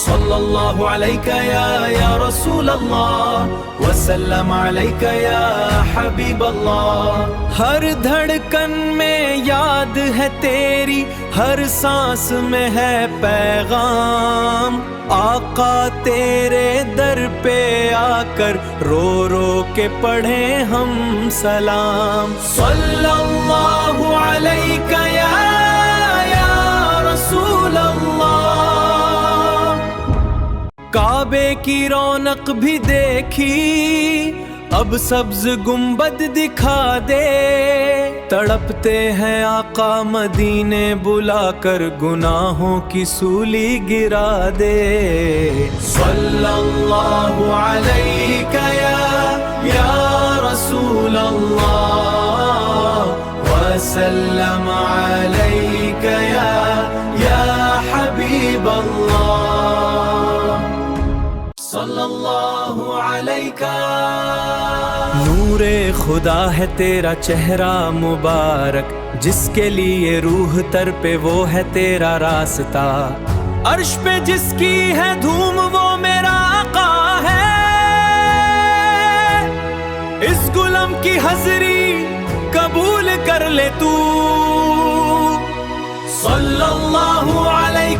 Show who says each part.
Speaker 1: صلی اللہ علیک یا رسول اللہ وسلم علیک یا حبیب اللہ. ہر دھڑکن میں یاد ہے تیری، ہر سانس میں ہے پیغام. آقا تیرے در پہ آ کر رو رو کے پڑھیں ہم سلام. صلی اللہ علیک یا رسول اللہ. کعبے کی رونق بھی دیکھی، اب سبز گنبد دکھا دے. تڑپتے ہیں آقا مدینے بلا کر، گناہوں کی سولی گرا دے. صلی اللہ علیک یا رسول اللہ وسلم علیک یا حبیب اللہ. صلی اللہ علیہ. نور خدا ہے تیرا چہرہ مبارک، جس کے لیے روح تر پہ وہ ہے تیرا راستہ. عرش پہ جس کی ہے دھوم وہ میرا آقا ہے. اس غلام کی حضری قبول کر لے تو. صلی اللہ علیہ